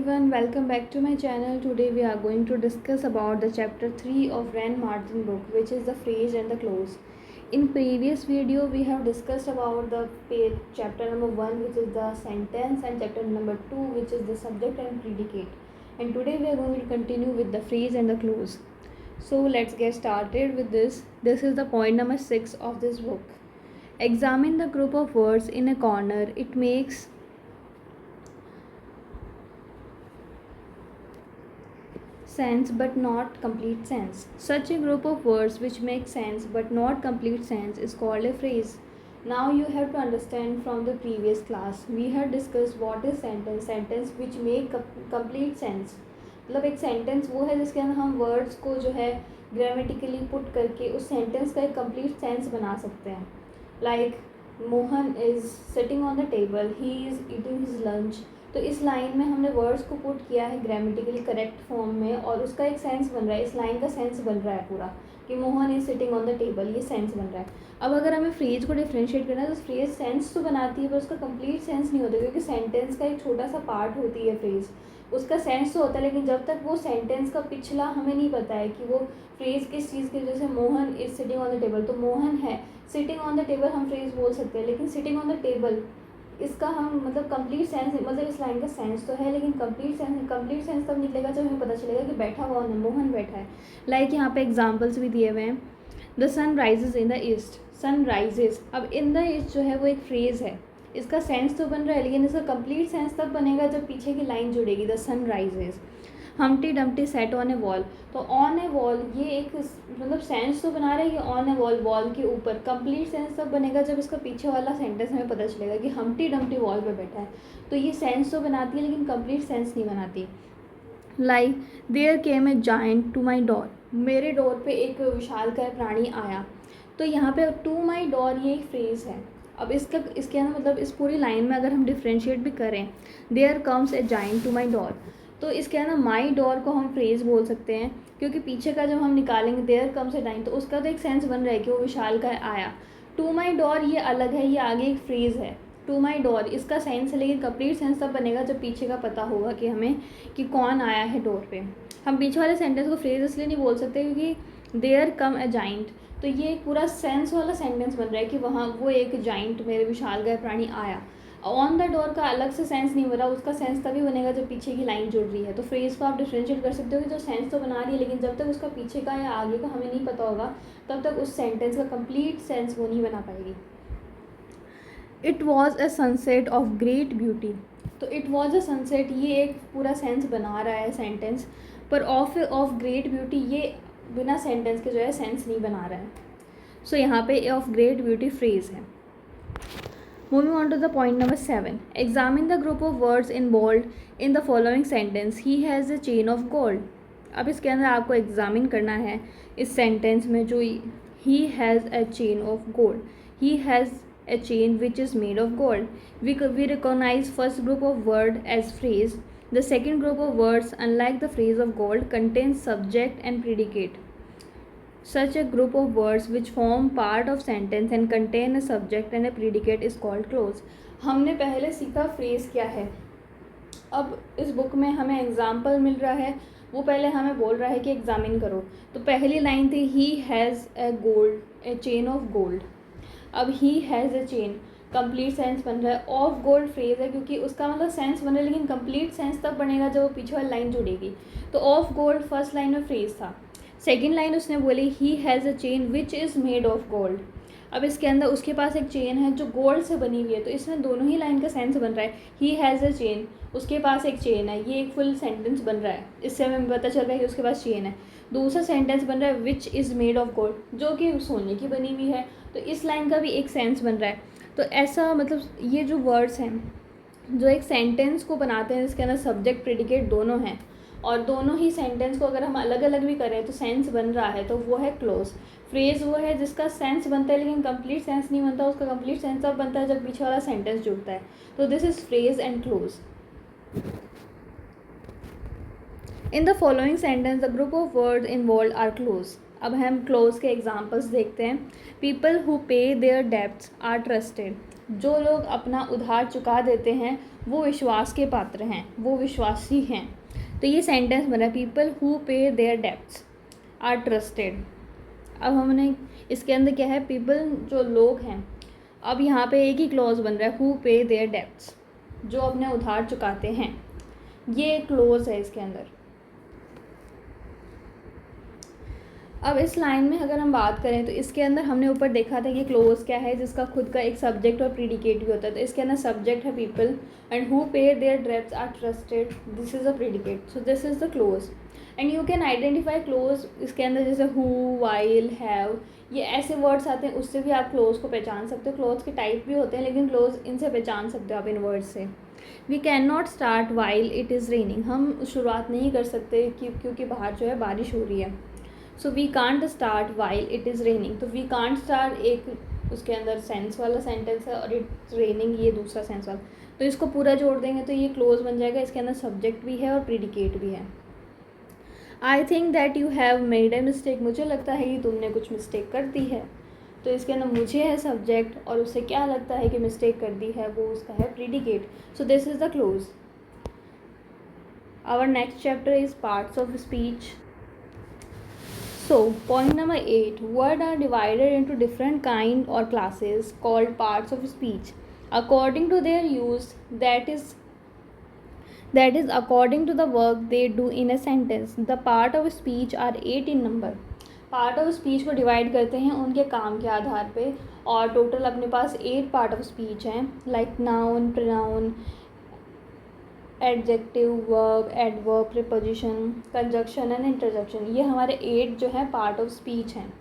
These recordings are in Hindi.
Everyone, welcome back to my channel. Today we are going to discuss about the chapter 3 of Ren Martin book, which is the phrase and the clause. In previous video we have discussed about the chapter number 1, which is the sentence, and chapter number 2, which is the subject and predicate. And today we are going to continue with the phrase and the clause. So let's get started with this. This is the point number 6 of this book. Examine the group of words in a corner. It makes sense but not complete sense. Such a group of words which make sense but not complete sense is called a phrase. Now you have to understand from the previous class we had discussed what is sentence which make complete sense. मतलब एक सेंटेंस वो है जिसके अंदर हम वर्ड्स को जो है ग्रामेटिकली पुट करके उस सेंटेंस का एक कंप्लीट सेंस बना सकते हैं. Like Mohan is sitting on the table, he is eating his lunch. तो इस लाइन में हमने वर्ड्स को पुट किया है ग्रामेटिकली करेक्ट फॉर्म में और उसका एक सेंस बन रहा है. इस लाइन का सेंस बन रहा है पूरा कि Mohan is sitting on the table, ये सेंस बन रहा है. अब अगर हमें फ्रेज को डिफ्रेंशिएट करना है तो फ्रेज सेंस तो बनाती है पर उसका कंप्लीट सेंस नहीं होता, क्योंकि सेंटेंस का एक छोटा सा पार्ट होती है फ्रेज. उसका सेंस तो होता है लेकिन जब तक वो सेंटेंस का पिछला हमें नहीं पता है कि वो फ्रेज किस चीज़ की. जैसे Mohan is sitting on the table, तो मोहन है सिटिंग ऑन द टेबल हम फ्रेज बोल सकते हैं, लेकिन सिटिंग ऑन द टेबल इसका हम मतलब कंप्लीट सेंस, मतलब इस लाइन का सेंस तो है लेकिन कंप्लीट सेंस तब निकलेगा जब हमें पता चलेगा कि बैठा हुआ मोहन बैठा है. लाइक यहाँ पे एग्जांपल्स भी दिए हुए हैं. The sun rises in the east, sun rises. अब इन द ईस्ट जो है वो एक फ्रेज है, इसका सेंस तो बन रहा है लेकिन इसका कंप्लीट सेंस तब बनेगा जब पीछे की लाइन जुड़ेगी, the sun rises. Humpty Dumpty sat on a wall, तो ऑन ए वॉल ये एक मतलब सेंस तो बना रहा है कि ऑन ए वॉल, वॉल के ऊपर. कंप्लीट सेंस तब बनेगा जब इसका पीछे वाला सेंटेंस हमें पता चलेगा कि हमटी डम्टी वॉल पे बैठा है. तो ये सेंस तो बनाती है लेकिन कंप्लीट सेंस नहीं बनाती. Like there came a giant to my door, मेरे डोर पे एक विशालकाय प्राणी आया. तो यहाँ पे टू माई डोर ये एक फ्रेज है. अब इसके अंदर मतलब इस पूरी लाइन में अगर हम डिफ्रेंशिएट भी करें, there comes a giant to my door, तो इसके अंदर माई डोर को हम फ्रेज बोल सकते हैं क्योंकि पीछे का जब हम निकालेंगे देयर कम्स ए जायंट तो उसका तो एक सेंस बन रहा है कि वो विशालकाय आया. टू माई डोर ये अलग है, ये आगे एक फ्रेज है. टू माई डोर इसका सेंस है लेकिन कंप्लीट सेंस तब बनेगा जब पीछे का पता होगा कि हमें कि कौन आया है डोर पे. हम पीछे वाले सेंटेंस को फ्रेज इसलिए नहीं बोल सकते क्योंकि देयर कम ए जाइंट, तो ये एक पूरा सेंस वाला सेंटेंस बन रहा है कि वहाँ वो एक जाइंट मेरे विशालकाय प्राणी आया. ऑन द डोर का अलग से सेंस नहीं बना, उसका सेंस तभी बनेगा जब पीछे की लाइन जुड़ रही है. तो फ्रेज को आप डिफ्रेंशिएट कर सकते हो कि जो सेंस तो बना रही है लेकिन जब तक उसका पीछे का या आगे का हमें नहीं पता होगा तब तक उस सेंटेंस का कंप्लीट सेंस वो नहीं बना पाएगी. It was a sunset of great beauty, तो इट वॉज अ सनसेट ये एक पूरा सेंस बना रहा है सेंटेंस, पर ऑफ ग्रेट ब्यूटी ये बिना सेंटेंस के जो है सेंस नहीं बना रहा है. सो यहाँ पे ऑफ ग्रेट ब्यूटी फ्रेज है. Moving on to the point number 7. Examine the group of words involved in the following sentence. He has a chain of gold. अब इसके अंदर आपको एग्जामिन करना है इस सेंटेंस में जो he has a chain of gold. He has a chain which is made of gold. We recognize first group of word as phrase. The second group of words, unlike the phrase of gold, contains subject and predicate. Such a group of words which form part of sentence and contain a subject and a predicate is called clause. हमने पहले सीखा फ्रेज क्या है. अब इस बुक में हमें एग्जाम्पल मिल रहा है, वो पहले हमें बोल रहा है कि एग्जामिन करो. तो पहली लाइन थी he has a chain of gold. अब he has a chain complete sense बन रहा है. ऑफ गोल्ड फ्रेज है क्योंकि उसका मतलब सेंस बन रहा है लेकिन कंप्लीट सेंस तब बनेगा जब वो पीछे वाली लाइन जुड़ेगी. तो ऑफ गोल्ड फर्स्ट लाइन में फ्रेज था. सेकेंड लाइन उसने बोली he has a chain which is made of gold. अब इसके अंदर उसके पास एक चेन है जो गोल्ड से बनी हुई है, तो इसमें दोनों ही लाइन का सेंस बन रहा है. ही हैज़ अ चेन, उसके पास एक चेन है, ये एक फुल सेंटेंस बन रहा है. इससे हमें पता चल रहा है कि उसके पास चेन है. दूसरा सेंटेंस बन रहा है which is made of gold, जो कि सोने की बनी हुई है, तो इस लाइन का भी एक सेंस बन रहा है. तो ऐसा मतलब ये जो वर्ड्स हैं जो एक सेंटेंस को बनाते हैं जिसके अंदर सब्जेक्ट प्रेडिकेट दोनों हैं और दोनों ही सेंटेंस को अगर हम अलग अलग भी करें तो सेंस बन रहा है, तो वो है क्लोज. फ्रेज वो है जिसका सेंस बनता है लेकिन कंप्लीट सेंस नहीं बनता. उसका कंप्लीट सेंस तब बनता है जब पीछे वाला सेंटेंस जुड़ता है. तो this is phrase and clause. In the following sentence the group of words involve are clause. अब हम क्लोज के एग्जाम्पल्स देखते हैं. People who pay their debts are trusted, जो लोग अपना उधार चुका देते हैं वो विश्वास के पात्र हैं, वो विश्वासी हैं। तो ये सेंटेंस बना, people who pay their debts are trusted. अब हमने इसके अंदर क्या है, पीपल जो लोग हैं। अब यहाँ पे एक ही क्लॉज बन रहा है, हु पे देयर डेब्ट्स, जो अपने उधार चुकाते हैं। ये क्लोज है इसके अंदर। अब इस लाइन में अगर हम बात करें तो इसके अंदर हमने ऊपर देखा था कि क्लोज क्या है, जिसका खुद का एक सब्जेक्ट और प्रीडिकेट भी होता है। तो इसके अंदर सब्जेक्ट है people and who pay their debts are trusted, this is a predicate, so this is the clause. And you can identify clause इसके अंदर, जैसे हु, वाइल, हैव, ये ऐसे वर्ड्स आते हैं, उससे भी आप क्लोज को पहचान सकते हो। क्लोज के टाइप भी होते हैं, लेकिन क्लोज इनसे पहचान सकते हो आप इन वर्ड्स से। We can not start while it is raining, हम शुरुआत नहीं कर सकते क्योंकि बाहर जो है बारिश हो रही है। So we can't start while it is raining, तो वी कांट स्टार्ट एक उसके अंदर सेंस वाला सेंटेंस है और इट्स रेनिंग ये दूसरा सेंस वाला। तो इसको पूरा जोड़ देंगे तो ये क्लोज बन जाएगा। इसके अंदर सब्जेक्ट भी है और प्रीडिकेट भी है। I think that you have made a mistake, मुझे लगता है कि तुमने कुछ मिस्टेक कर दी है। तो इसके अंदर मुझे है सब्जेक्ट और उसे क्या लगता है कि मिस्टेक कर दी है, वो उसका है predicate. So this is the clause. Our next chapter is parts of speech. So, point number 8, words are divided into different kind or classes called parts of speech according to their use, that is according to the work they do in a sentence. The part of speech are 8 in number. Part of speech को डिवाइड करते हैं उनके काम के आधार पे, और टोटल अपने पास 8 पार्ट ऑफ स्पीच हैं, like noun, pronoun, adjective, verb, adverb, preposition, conjunction and interjection. ये हमारे 8 जो है पार्ट ऑफ स्पीच हैं।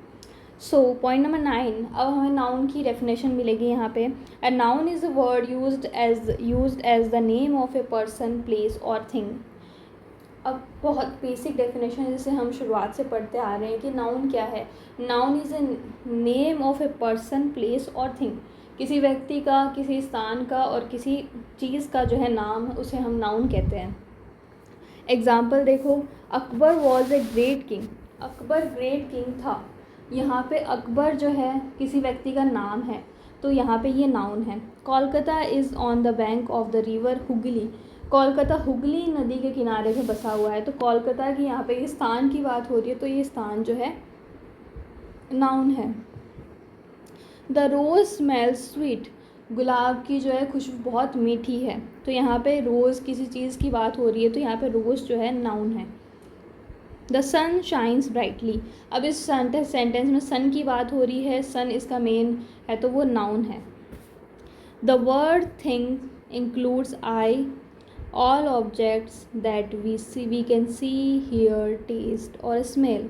सो पॉइंट नंबर 9, अब हमें नाउन की डेफिनेशन मिलेगी यहाँ पे। A noun is a word used as the name of a person, place और थिंग। अब बहुत बेसिक डेफिनेशन है जिसे हम शुरुआत से पढ़ते आ रहे हैं कि नाउन क्या है। Noun is a name of a person, place और थिंग। किसी व्यक्ति का, किसी स्थान का और किसी चीज़ का जो है नाम है, उसे हम नाउन कहते हैं। एग्ज़ाम्पल देखो, Akbar was a great king, Akbar great king था। यहाँ पे अकबर जो है किसी व्यक्ति का नाम है, तो यहाँ पे ये नाउन है। Kolkata is on the bank of the river Hooghly, Kolkata Hooghly नदी के किनारे पे बसा हुआ है। तो कोलकाता की यहाँ पे स्थान की बात हो रही है, तो ये स्थान जो है नाउन है। द रोज़ स्मेल्स स्वीट, गुलाब की जो है खुशबू बहुत मीठी है। तो यहाँ पे रोज़ किसी चीज़ की बात हो रही है, तो यहाँ पे रोज़ जो है नाउन है। द सन शाइन्स ब्राइटली, अब इस सेंटेंस में सन की बात हो रही है, सन इसका मेन है, तो वो नाउन है। The word thing includes I, all objects that we can see, hear, taste or smell,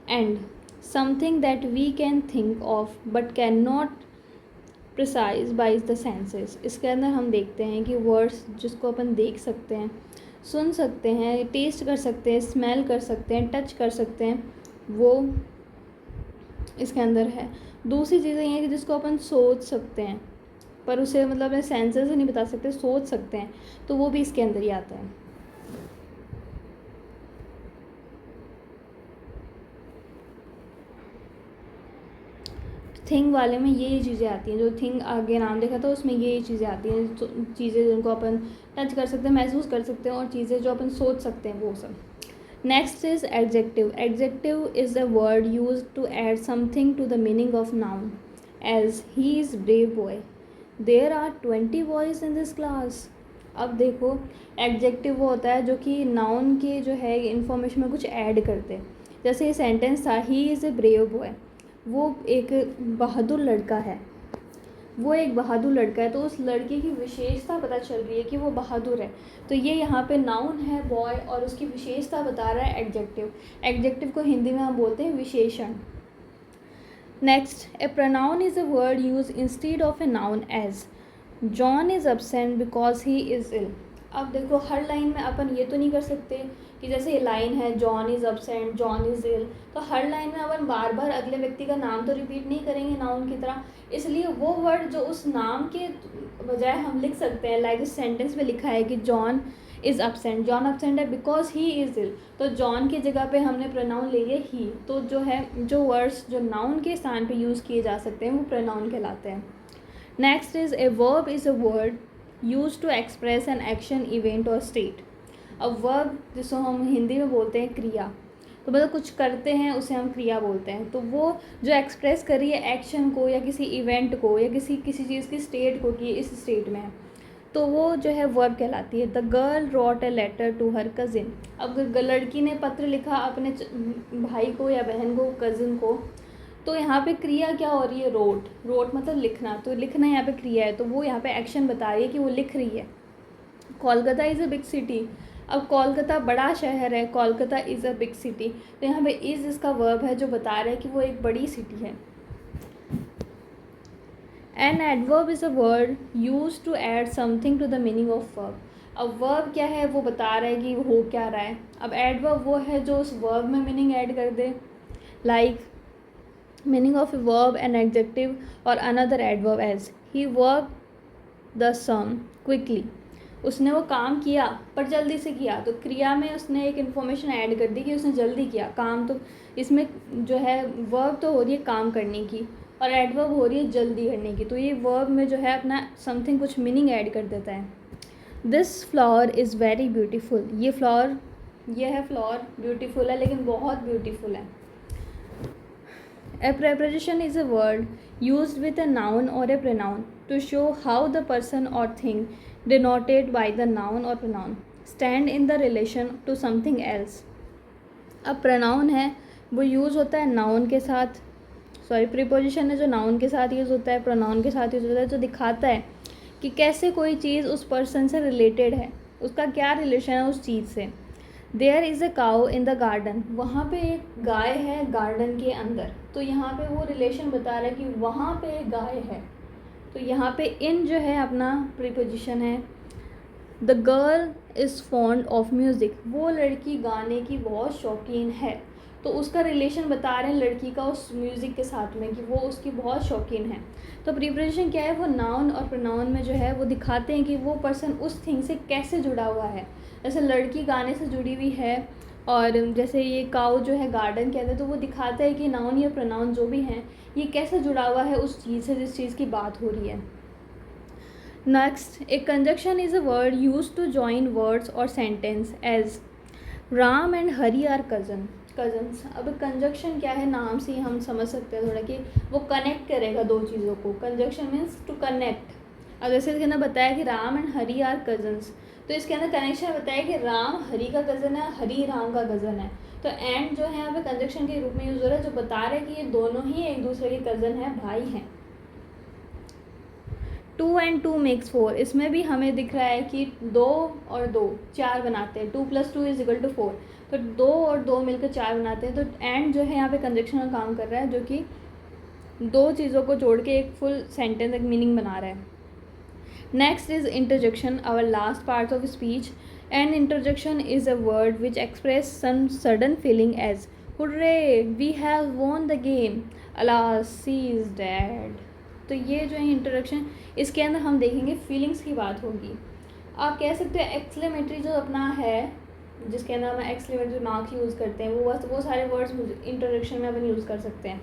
and something that we can think of but cannot precise by the senses. इसके अंदर हम देखते हैं कि वर्ड्स जिसको अपन देख सकते हैं, सुन सकते हैं, टेस्ट कर सकते हैं, स्मेल कर सकते हैं, टच कर सकते हैं, वो इसके अंदर है। दूसरी चीज़ें ये हैं कि जिसको अपन सोच सकते हैं पर उसे मतलब अपने सेंसेस से नहीं बता सकते, सोच सकते हैं, तो वो भी इसके अंदर ही आता है। थिंग वाले में ये चीज़ें आती हैं, जो थिंग आगे नाम देखा था उसमें ये चीज़ें आती हैं, चीज़ें जिनको अपन टच कर सकते हैं, महसूस कर सकते हैं, और चीज़ें जो अपन सोच सकते हैं, वो सब। Next is adjective. Adjective is a word use to add something to the meaning of noun, as he is brave boy, there are 20 boys in this class. अब देखो, एडजेक्टिव वो होता है जो कि नाउन के जो है इन्फॉर्मेशन में कुछ ऐड करते हैं। जैसे ये सेंटेंस था, he is a brave boy, वो एक बहादुर लड़का है, वो एक बहादुर लड़का है, तो उस लड़के की विशेषता पता चल रही है कि वो बहादुर है। तो ये यहाँ पे नाउन है बॉय, और उसकी विशेषता बता रहा है एडजेक्टिव। एडजेक्टिव को हिंदी में हम बोलते हैं विशेषण। Next, a pronoun is a word use instead of a noun, as John is absent because he is ill. अब देखो, हर लाइन में अपन ये तो नहीं कर सकते कि जैसे ये लाइन है John is absent, John is ill, तो हर लाइन में अपन बार बार अगले व्यक्ति का नाम तो रिपीट नहीं करेंगे नाउन की तरह। इसलिए वो वर्ड जो उस नाम के बजाय हम लिख सकते हैं, लाइक इस सेंटेंस में लिखा है कि John is absent, John absent है बिकॉज ही इज़ इल, तो जॉन की जगह पे हमने प्रोनाउन ले लिया ही। तो जो है, जो वर्ड्स जो नाउन के स्थान पे यूज़ किए जा सकते हैं वो प्रोनाउन कहलाते हैं। Next is a verb is a word use to express an action, event और स्टेट। अब वर्ब जिसको हम हिंदी में बोलते हैं क्रिया, तो मतलब कुछ करते हैं उसे हम क्रिया बोलते हैं। तो वो जो एक्सप्रेस कर रही है एक्शन को या किसी इवेंट को या किसी चीज़ की स्टेट को कि ये इस स्टेट में है, तो वो जो है वर्ब कहलाती है। The girl wrote a letter to her cousin. अब लड़की ने पत्र लिखा अपने भाई को या बहन को, कज़िन को, तो यहाँ पे क्रिया क्या हो रही है, रोट। रोट मतलब लिखना, तो लिखना यहाँ पे क्रिया है, तो वो यहाँ पे एक्शन बता रही है कि वो लिख रही है। Kolkata is a big city. अब कोलकाता बड़ा शहर है, Kolkata is a big city, तो यहाँ पे इज़ इसका वर्ब है जो बता रहा है कि वो एक बड़ी सिटी है। An adverb is a word use to add something to the meaning of verb. अब वर्ब क्या है, वो बता रहा है कि हो क्या रहा है। अब एडवर्ब वो है जो उस वर्ब में मीनिंग ऐड कर दे, like meaning of a verb an adjective और another adverb as he work the sum quickly. उसने वो काम किया पर जल्दी से किया, तो क्रिया में उसने एक इन्फॉर्मेशन ऐड कर दी कि उसने जल्दी किया काम। तो इसमें जो है वर्ब तो हो रही है काम करने की और एडवर्ब हो रही है जल्दी करने की, तो ये वर्ब में जो है अपना समथिंग कुछ मीनिंग ऐड कर देता है। This flower is very beautiful. ये है फ्लावर ब्यूटीफुल है, लेकिन बहुत ब्यूटीफुल है। A preposition is a word used with a noun or a pronoun to show how the person or thing denoted by the noun or pronoun stand in the relation to something else. अब pronoun है वो यूज़ होता है नाउन के साथ, प्रीपोजिशन है जो नाउन के साथ यूज़ होता है, प्रोनाउन के साथ यूज़ होता है, जो दिखाता है कि कैसे कोई चीज़ उस पर्सन से रिलेटेड है, उसका क्या रिलेशन है उस चीज़ से। There is a cow in the garden. वहाँ पे एक गाय है गार्डन के अंदर, तो यहाँ पे वो रिलेशन बता रहा है कि वहाँ पे एक गाय है, तो यहाँ पे इन जो है अपना प्रीपोजिशन है। The girl is fond of music. वो लड़की गाने की बहुत शौकीन है, तो उसका रिलेशन बता रहे हैं लड़की का उस म्यूज़िक के साथ में कि वो उसकी बहुत शौकीन है। तो प्रीपोजिशन क्या है, वो नाउन और प्रोनाउन में जो है वो दिखाते हैं कि वो पर्सन उस थिंग से कैसे जुड़ा हुआ है। जैसे लड़की गाने से जुड़ी हुई है और जैसे ये काऊ जो है गार्डन कहते हैं, तो वो दिखाता है कि नाउन या प्रोनाउन जो भी हैं ये कैसे जुड़ा हुआ है उस चीज़ से जिस चीज़ की बात हो रही है। Next, a conjunction is a word use to join words और sentence as Ram and Hari are cousins. अब कंजक्शन क्या है, नाम से ही हम समझ सकते हैं थोड़ा कि वो कनेक्ट करेगा दो चीज़ों को। Conjunction means to connect. अब जैसे इसके अंदर बताया कि Ram and Hari are cousins, तो इसके अंदर कनेक्शन बताया कि राम हरी का कज़न है, हरी राम का कज़न है। तो एंड जो है यहाँ पे कंजक्शन के रूप में यूज़ हो रहा है, जो बता रहा है कि ये दोनों ही एक दूसरे के कज़न हैं, भाई हैं। 2 and 2 makes 4। इसमें भी हमें दिख रहा है कि 2 और 2 4 बनाते हैं। 2 + 2 = 4। तो 2 और 2 मिलकर 4 बनाते हैं। तो एंड जो है यहाँ पे कंजक्शन का काम कर रहा है, जो कि दो चीज़ों को जोड़ के एक फुल सेंटेंस, एक मीनिंग बना रहा है। Next is interjection, our last part of speech. And interjection is a word which express some sudden feeling as hurray we have won the game, alas she is dead. तो ये जो है इंट्रोडक्शन, इसके अंदर हम देखेंगे फीलिंग्स की बात होगी। आप कह सकते हैं एक्सक्लेमेटरी जो अपना है, जिसके अंदर हम एक्सक्लेमेटरी मार्क्स यूज़ करते हैं, वो सारे वर्ड्स इंट्रोडक्शन में अपन यूज़ कर सकते हैं।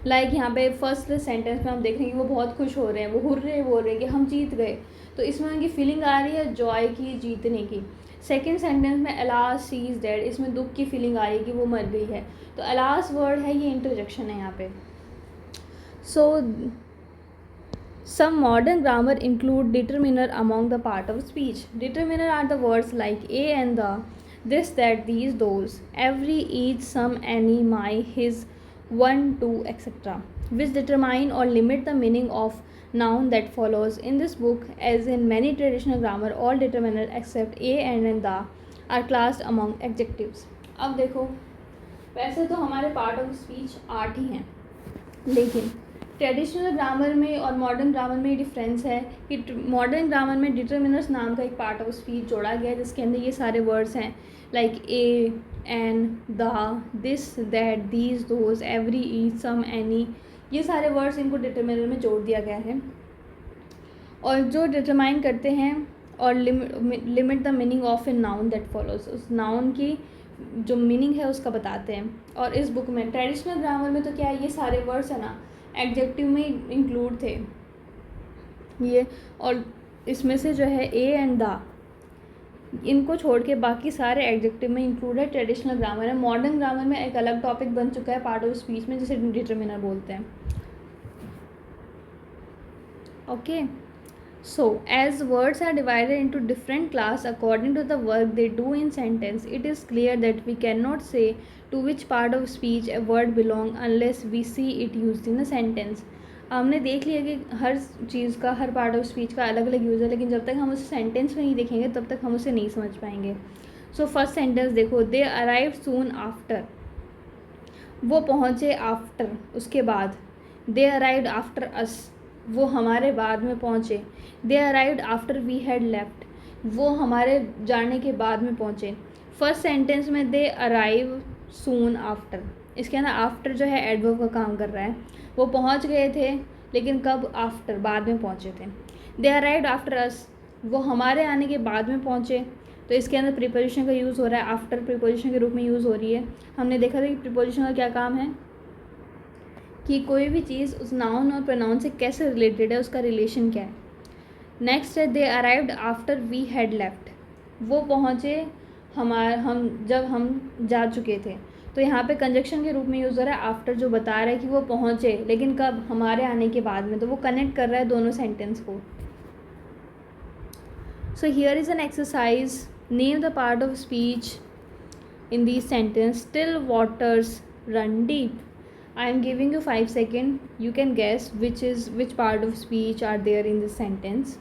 लाइक यहाँ पे फर्स्ट सेंटेंस में हम देख रहे हैं कि वो बहुत खुश हो रहे हैं, वो हुर्रे बोल रहे हैं कि हम जीत गए, तो इसमें उनकी फीलिंग आ रही है जॉय की, जीतने की। सेकेंड सेंटेंस में अलास सी इज़ डेड, इसमें दुख की फीलिंग आ रही है कि वो मर गई है। तो अलास वर्ड है, ये इंट्रोडक्शन है यहाँ पे। सो some modern grammar include determiner among the part of speech. Determiner are the words like a and the, this, that, these, those, every, each, some, any, my, his, one, two, etc., which determine or limit the meaning of noun that follows. In this book, as in many traditional grammar, all determiners except a and the are classed among adjectives. अब देखो, वैसे तो हमारे पार्ट ऑफ स्पीच 8 ही हैं, लेकिन ट्रेडिशनल ग्रामर में और मॉडर्न ग्रामर में डिफरेंस है कि मॉडर्न ग्रामर में डिटर्मिनर्स नाम का एक पार्ट ऑफ स्पीच जोड़ा गया है, जिसके अंदर ये सारे वर्ड्स हैं like a, an, the, this, that, these, those, every, each, some, any, ये सारे वर्ड्स इनको डिटर्मिनर में जोड़ दिया गया है और जो डिटरमाइन करते हैं और limit the meaning of a noun that follows, उस नाउन की जो मीनिंग है उसका बताते हैं। और इस बुक में ट्रेडिशनल ग्रामर में तो क्या है, ये सारे वर्ड्स है ना एडजेक्टिव में इंक्लूड थे ये, और इसमें से जो है ए एंड द, इनको छोड़ के बाकी सारे एडजेक्टिव में इंक्लूड है ट्रेडिशनल ग्रामर है। मॉडर्न ग्रामर में एक अलग टॉपिक बन चुका है पार्ट ऑफ स्पीच में, जिसे डिटरमिनर बोलते हैं। Okay, so as words are divided into different class according to the work they do in sentence, it is clear that we cannot say to which part of speech a word belong unless we see it used in a sentence। हमने देख लिया कि हर चीज़ का, हर पार्ट ऑफ स्पीच का अलग अलग यूज़ है, लेकिन जब तक हम उसे सेंटेंस में नहीं देखेंगे तब तक हम उसे नहीं समझ पाएंगे। सो फर्स्ट सेंटेंस देखो, दे अराइव सून आफ्टर, वो पहुँचे आफ्टर, उसके बाद। दे अराइव्ड आफ्टर अस, वो हमारे बाद में पहुँचे। They arrived after we had left, वो हमारे जाने के बाद में पहुँचे। फर्स्ट सेंटेंस में दे अराइव सून आफ्टर, इसके अंदर आफ्टर जो है एडवर्ब का काम कर रहा है। वो पहुँच गए थे, लेकिन कब? आफ्टर, बाद में पहुँचे थे। दे अराइव्ड आफ्टर अस, वो हमारे आने के बाद में पहुँचे। तो इसके अंदर प्रीपोजिशन का यूज़ हो रहा है, आफ्टर प्रीपोजिशन के रूप में यूज़ हो रही है। हमने देखा था कि प्रीपोजिशन का क्या काम है, कि कोई भी चीज़ उस नाउन और प्रोनाउन से कैसे रिलेटेड है, उसका रिलेशन क्या है। नेक्स्ट है they arrived after we had left, वो पहुँचे जब हम जा चुके थे। तो यहाँ पे कंजक्शन के रूप में यूज़ हो रहा है आफ्टर, जो बता रहा है कि वो पहुँचे, लेकिन कब? हमारे आने के बाद में। तो वो कनेक्ट कर रहा है दोनों सेंटेंस को। So here is an exercise, name the part of speech in these sentence, still waters run deep। I am giving you 5 seconds, you can guess which part of speech are there in this sentence।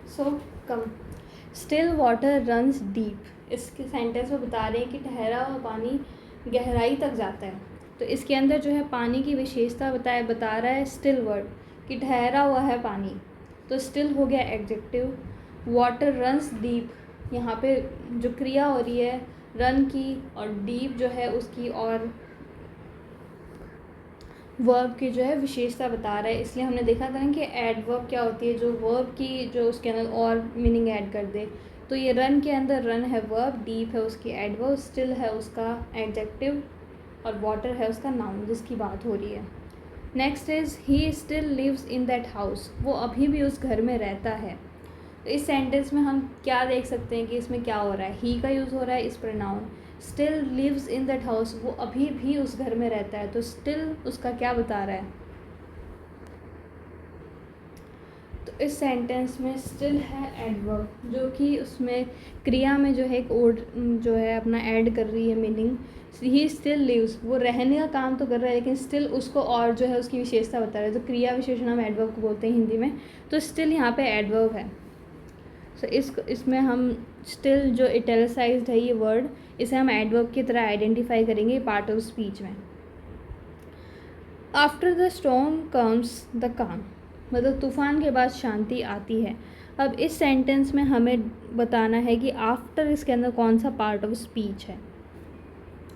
So come, still water runs deep, इसके सेंटेंस में बता रहे हैं कि ठहरा हुआ पानी गहराई तक जाता है। तो इसके अंदर जो है पानी की विशेषता बता रहा है स्टिल वर्ड, कि ठहरा हुआ है पानी। तो स्टिल हो गया एडजेक्टिव। वाटर रन्स डीप, यहाँ पे जो क्रिया हो रही है रन की, और डीप जो है उसकी, और वर्ब की जो है विशेषता बता रहा है। इसलिए हमने देखा था ना कि एडवर्ब क्या होती है, जो वर्ब की जो उसके अंदर और मीनिंग ऐड कर दे। तो ये रन के अंदर रन है वर्ब, डीप है उसकी एडवर्ब, स्टिल है उसका एडजेक्टिव, और वाटर है उसका नाउन जिसकी बात हो रही है। Next is he still lives in that house, वो अभी भी उस घर में रहता है। तो इस सेंटेंस में हम क्या देख सकते हैं कि इसमें क्या हो रहा है, ही का यूज़ हो रहा है इस pronoun. Still lives in that house, वो अभी भी उस घर में रहता है। तो स्टिल उसका क्या बता रहा है, तो इस सेंटेंस में स्टिल है एडवर्ब, जो कि उसमें क्रिया में जो है एक और जो है अपना ऐड कर रही है मीनिंग। ही स्टिल लिव्स, वो रहने का काम तो कर रहा है, लेकिन स्टिल उसको और जो है उसकी विशेषता बता रहा है। तो क्रिया विशेषण हम एडवर्ब को बोलते हैं हिंदी में, तो स्टिल यहाँ पे एडवर्ब है। सो इसमें हम स्टिल जो इटैलिसाइज्ड है ये वर्ड, इसे हम एडवर्ब की तरह आइडेंटिफाई करेंगे पार्ट ऑफ स्पीच में। After the storm comes the काम, मतलब तूफ़ान के बाद शांति आती है। अब इस सेंटेंस में हमें बताना है कि आफ्टर इसके अंदर कौन सा पार्ट ऑफ स्पीच है,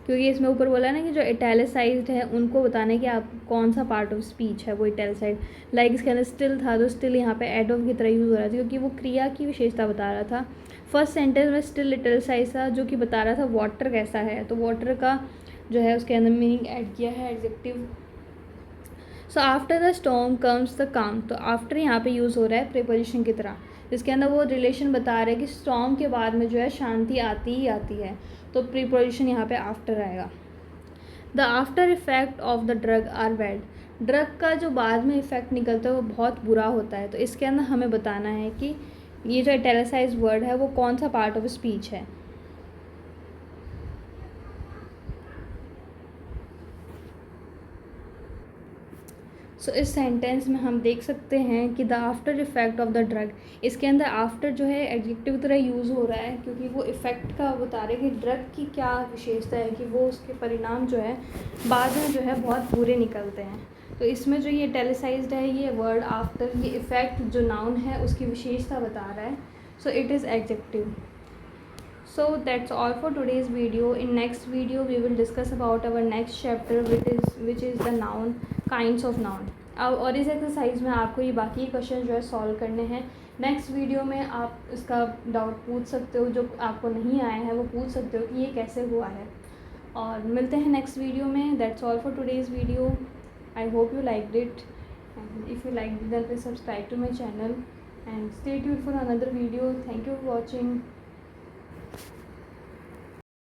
क्योंकि इसमें ऊपर बोला है ना कि जो इटैलिसाइज्ड है उनको बताना है कि आप कौन सा पार्ट ऑफ स्पीच है वो इटैलिसाइड। लाइक इसके अंदर स्टिल था, तो स्टिल यहाँ पे एडवर्ब की तरह यूज़ हो रहा था, क्योंकि वो क्रिया की विशेषता बता रहा था। फर्स्ट सेंटेंस में स्टिल इटैलिसाइज था, जो कि बता रहा था वाटर कैसा है। तो वाटर का जो है उसके अंदर मीनिंग ऐड किया है adjective. So after the storm comes the काम, तो आफ्टर यहाँ पे यूज़ हो रहा है प्रीपोजिशन की तरह, जिसके अंदर वो रिलेशन बता रहे हैं कि स्टॉर्म के बाद में जो है शांति आती ही आती है। तो प्रीपोजिशन यहाँ पे आफ्टर आएगा। The after effect of the drug are bad, drug का जो बाद में इफ़ेक्ट निकलता है वो बहुत बुरा होता है। तो इसके अंदर हमें बताना है कि ये जो इटैलिसाइज्ड वर्ड है वो कौन सा पार्ट ऑफ स्पीच है। सो इस सेंटेंस में हम देख सकते हैं कि the after effect of the drug, इसके अंदर आफ्टर जो है एडजेक्टिव की तरह यूज़ हो रहा है, क्योंकि वो इफ़ेक्ट का बता रहे हैं कि ड्रग की क्या विशेषता है, कि वो उसके परिणाम जो है बाद में जो है बहुत बुरे निकलते हैं। तो इसमें जो ये इटैलिसाइज्ड है ये वर्ड आफ्टर, ये इफ़ेक्ट जो नाउन है उसकी विशेषता बता रहा है। So it is adjective. So that's all for today's video. In next video we will discuss about our next chapter, which is the noun, kinds of noun। अब और इस एक्सरसाइज में आपको ये बाकी क्वेश्चन जो है सॉल्व करने हैं। नेक्स्ट वीडियो में आप इसका डाउट पूछ सकते हो, जो आपको नहीं आया है वो पूछ सकते हो कि ये कैसे हुआ है। और मिलते हैं नेक्स्ट वीडियो में। That's all for today's video. I hope you liked it. And if you like, then please subscribe to my channel and stay tuned for another video. Thank you for watching.